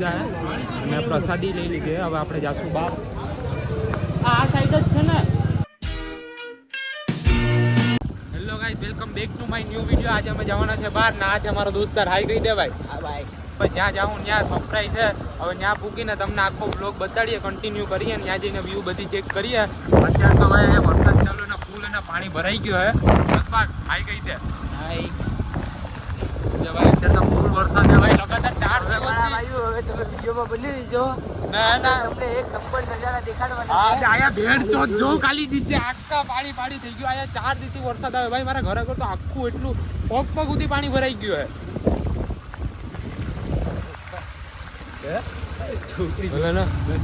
અને પ્રસાદી લઈ લીધી. હવે આપણે જાશું બહાર. આ સાઈડ જ છે ને. Hello guys, welcome back to my new video. આજે અમે જવાના છે બહાર. ના આજે અમારો દોસ્તાર હાઈ કહી દે ભાઈ. હા ભાઈ. પછી જ્યાં જાઉં ત્યાં સરપ્રાઈઝ છે. હવે ત્યાં પૂકીને તમને આખો બ્લોગ બતાડીએ, કન્ટિન્યુ કરીએ. ત્યાં જઈને વ્યૂ બધી ચેક કરીએ. અત્યારે તો હવે વરસાદ ચાલુ ને ફૂલ અને પાણી ભરાઈ ગયો હે. બસ બાદ હાઈ કહી દે. હાઈ ભાઈ. અત્યારે તો ફૂલ વરસાદ છે ભાઈ. લગાતાર 4 દિવસથી હવે તમે વિડીયોમાં બની લીજો. ના તમને એક નંબર નજારા દેખાડવાના. હા આયા ભેડ ચોથ જો ખાલી નીચે આખા પાણી પાણી થઈ ગયું. આયા 4 દિવસથી વરસાદ આવે ભાઈ. મારા ઘરે તો આખું એટલું પગ સુધી પાણી ભરાઈ ગયું હે.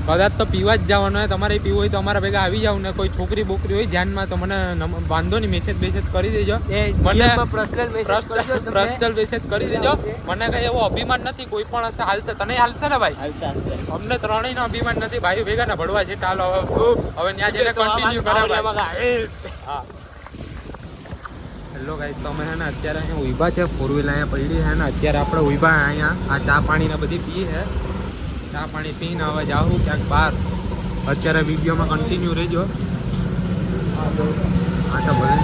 કદાચ તો પીવા જ જવાનું હોય. તમારે પીવું હોય તો અમારા ભેગા આવી જાવ ને. કોઈ છોકરી બોકરી હોય ધ્યાનમાં તો મને વાંધો નહીં, મેસેજ કરી દેજો. મને પર્સનલ મેસેજ કરી દેજો. મને કઈ એવો અભિમાન નથી. કોઈ પણ હશે હાલશે. તને હાલશે ને ભાઈ? હાલશે. અમને ત્રણેયનો અભિમાન નથી. ભાઈ ભેગા ને ભળવા છે. ચાલો હવે ત્યાં જઈને કન્ટિન્યુ કરે. હા હેલો ગાઈસ, તો અમે હે ને અત્યારે અહીંયા ઉભા છે. 4 વ્હીલ અહીંયા પડી છે ને. અત્યારે આપણે ઉભા અહીંયા આ ચા પાણી ને બધી પીએ છે. ચા પાણી પીને હવે જાઉં ક્યાંક બહાર. અત્યારે વિડીયોમાં કન્ટિન્યુ રહેજો. હા તો ભલે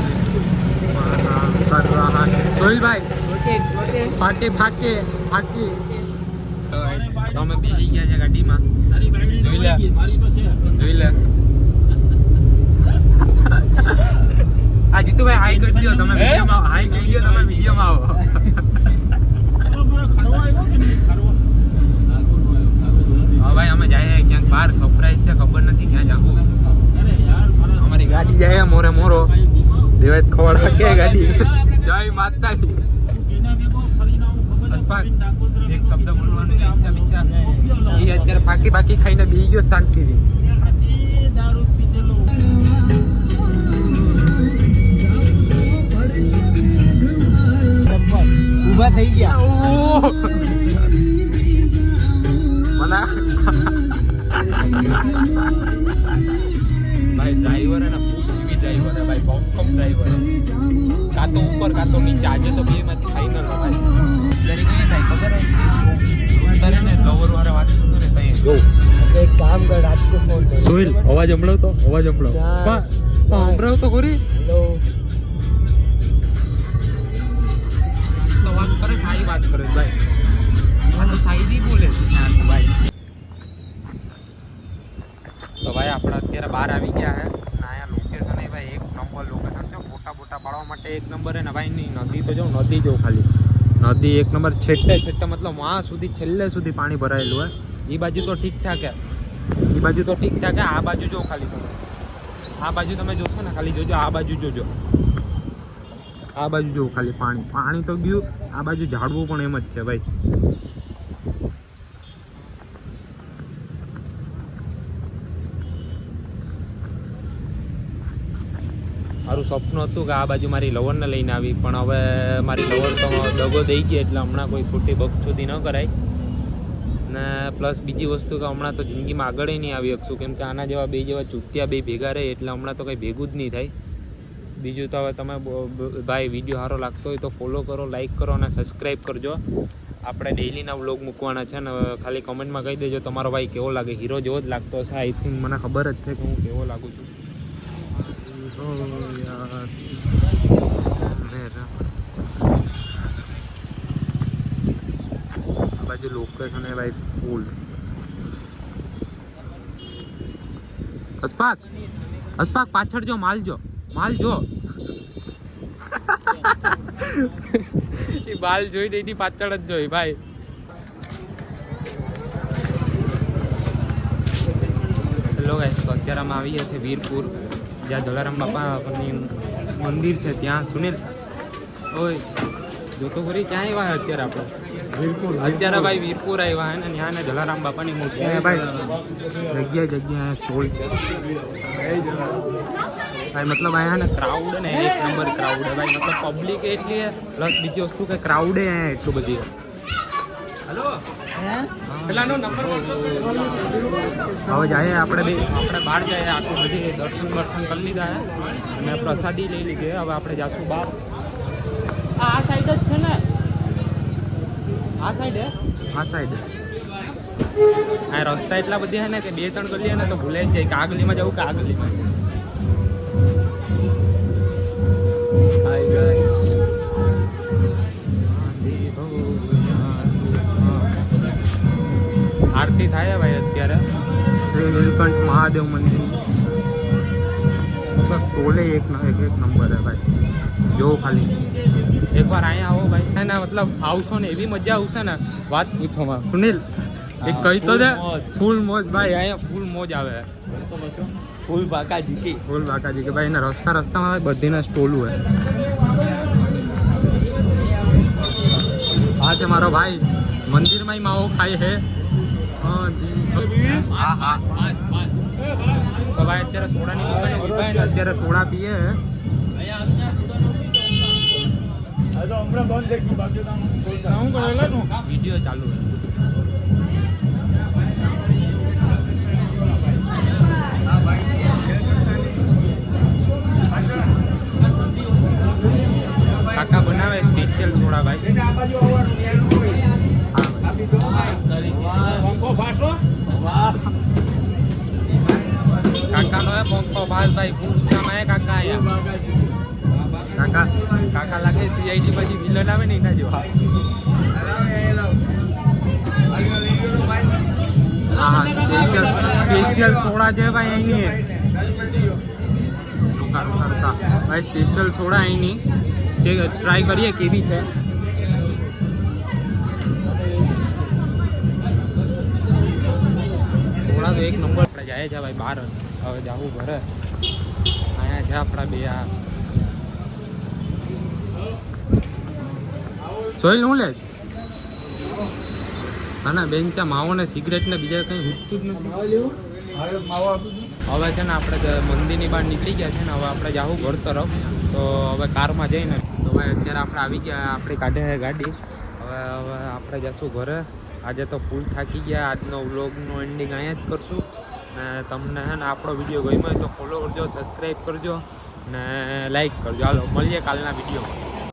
સોહિલભાઈ ફાટી તમે બેસી ગયા છે ગાડીમાં. જોઈ લે આ જીતુભાઈ હાઈ કરી દો. તમે વિડીયોમાં હાઈ કરી દો. તમે વિડીયોમાં આવો. હા ભાઈ અમે જાય ક્યાંક બહાર. સરપ્રાઈઝ છે, ખબર નથી ક્યાં જાવું. અમારી ગાડી જાય મોરે મોરો. દેવાય ખવડ કે ગાડી. જય માતાજી. એક શબ્દ બોલવાનું ઈચ્છા એ અત્યારે બાકી ખાઈને બેસી ગયો શાંતિથી. ઉભા થઈ ગયા. ભાઈ ડ્રાઈવર હે ને ફૂલ હેવી ડ્રાઈવર હે ભાઈ. બહુ ડ્રાઈવર હે. કાં તો ઉપર કાં તો નીચે. આજે તો બે માંથી ફાઈનલ હે ભાઈ. ત્યારે કઈ થાય ખબર હે? અત્યારે ને લવર વાળા વાત કરતો ને તઈ જો એક કામ કર. રાજકો ફોન કર. સોહિલ અવાજ સંભળાવ તો. સંભળાવ તો ખરી. હેલો તો વાત કરે. સારી વાત કરે ભાઈ. આ તો સાઈડી બોલે છે ભાઈ. તો ભાઈ આપણે અત્યારે બહાર આવી ગયા હે. અહીંયા લોકેશન એ ભાઈ એક નંબર લોકેશન છે. ફોટા પાડવા માટે એક નંબર હે ને ભાઈ. ની નદી તો જો નદી જો ખાલી નદી એક નંબર. છેટ્ટે મતલબ વहाँ સુધી છેલ્લે સુધી પાણી ભરાયેલું હોય. એ બાજુ તો ઠીક ઠાક હે. આ બાજુ જો ખાલી તમે. આ બાજુ તમે જોશો ને ખાલી જોજો. આ બાજુ જોજો. આ બાજુ જો ખાલી પાણી તો ગયું. આ બાજુ ઝાડવું પણ એમ જ છે ભાઈ. મારું સપનું હતું કે આ બાજુ મારી લવરને લઈને આવી, પણ હવે મારી લવર તો દગો દઈ ગઈ. એટલે હમણાં કોઈ ખોટી બકચોદી ન કરાય. ને પ્લસ બીજી વસ્તુ કે હમણાં તો જિંદગીમાં આગળ નહીં આવી શકશું. કેમ કે આના જેવા બે ચૂતિયા બે ભેગા રહે એટલે હમણાં તો કંઈ ભેગું જ નહીં થાય. બીજું તો હવે તમે ભાઈ વિડીયો સારો લાગતો હોય તો ફોલો કરો, લાઈક કરો અને સબસ્ક્રાઈબ કરજો. આપણે ડેઈલીના વ્લોગ મૂકવાના છે ને. ખાલી કમેન્ટમાં કહી દેજો તમારો ભાઈ કેવો લાગે. હીરો જેવો જ લાગતો હશે. આઈ થિંક મને ખબર જ છે કે હું કેવો લાગુ છું. આ બાજુ લોકેશન એ ભાઈ ફૂલ. અસ્પાક પાછળ જો. માલ જો એ બાલ જોઈ એની પાછળ જ જોઈ ભાઈ. હેલો ગાઈસ, તો અત્યારે અમે આવી ગયા છે વીરપુર, જ્યાં જલારામ બાપાની મંદિર છે ત્યાં. સુનિલ ઓય જોતો ખરી ક્યાં આવ્યા અત્યારે આપણે? વીરપુર. અત્યારે ભાઈ વીરપુર આવ્યા હે ને. ત્યાં ને જલારામ બાપાની મૂર્તિ ભાઈ. જગ્યાએ સ્ટોલ છે ભાઈ. મતલબ અહીંયા ને ક્રાઉડ ને એક નંબર ક્રાઉડ હે ભાઈ. મતલબ પબ્લિક એટલી હે પ્લસ બીજી વસ્તુ કે ક્રાઉડ અહીંયા એટલું બધી હે. હેલો પેલાનો નંબર હવે જાય આપણે બહાર જાય. આખું બધી દર્શન કરી લીધા હે અને પ્રસાદી લઈ લીધી. હવે આપણે જાશું બહાર. આ સાઈડ જ છે ને. આ સાઈડ આ રસ્તા એટલા બધી છે ને કે 2-3 ગલી ને તો ભૂલાઈ જ જાય કે આ ગલીમાં જવું કે આ ગલીમાં. આરતી થાય ભાઈ અત્યારે શ્રી નીલકંઠ મહાદેવ મંદિર. ટોલે એક નંબર હે ભાઈ. જો ખાલી એકવાર અહીંયા આવો ભાઈ ને, મતલબ આવશો ને એવી મજા આવશે ને વાત પૂછોમાં. સુનિલ એક કહી તો દે, ફૂલ મોજ ભાઈ. અહીંયા ફૂલ મોજ આવે. ફૂલ બાકાજી કે ભાઈ એના રસ્તામાં બધીના સ્ટોલું હે. આ છે મારો ભાઈ મંદિરમાં માવો ખાય હે. હા તો ભાઈ અત્યારે સોડાની દુકાને ઉભા ને અત્યારે સોડા પીએ. વિડીયો ચાલુ હે. કાકા બનાવે સ્પેશિયલ સોડા ભાઈ. કાકા નો પંખો ભાઈ ભાઈ ગુસ્સામાં હે કાકા. આયા કાકા લાગે સીઆઈડી પછી વિલન આવે ને એના જેવા. હા સ્પેશિયલ સોડા છે ભાઈ અહીંની. ભાઈ સ્પેશિયલ સોડા અહીંની જે ટ્રાય કરીએ કેવી છે. સોડા તો એક નંબર. આપણે જાય છે ભાઈ બહાર. હવે જાવું ઘરે. અહીંયા છે આપણા બે આ સોઈલ હું લે ના બેન ત્યાં માવો ને સિગરેટ ને બીજા કંઈ હૂટતું જ નથી. હવે છે ને આપણે મંદિરની બહાર નીકળી ગયા છે ને હવે આપણે જાવું ઘર તરફ. તો હવે કારમાં જઈને તો ભાઈ અત્યારે આપણે આવી ગયા. આપણે કાઢે છે ગાડી. હવે આપણે જઈશું ઘરે. આજે તો ફૂલ થાકી ગયા. આજનો વ્લોગનો એન્ડિંગ અહીંયા જ કરશું. ને તમને છે ને આપણો વિડીયો ગમ્યો હોય તો ફોલો કરજો, સબસ્ક્રાઈબ કરજો ને લાઈક કરજો. હાલો મળીએ કાલના વિડીયોમાં.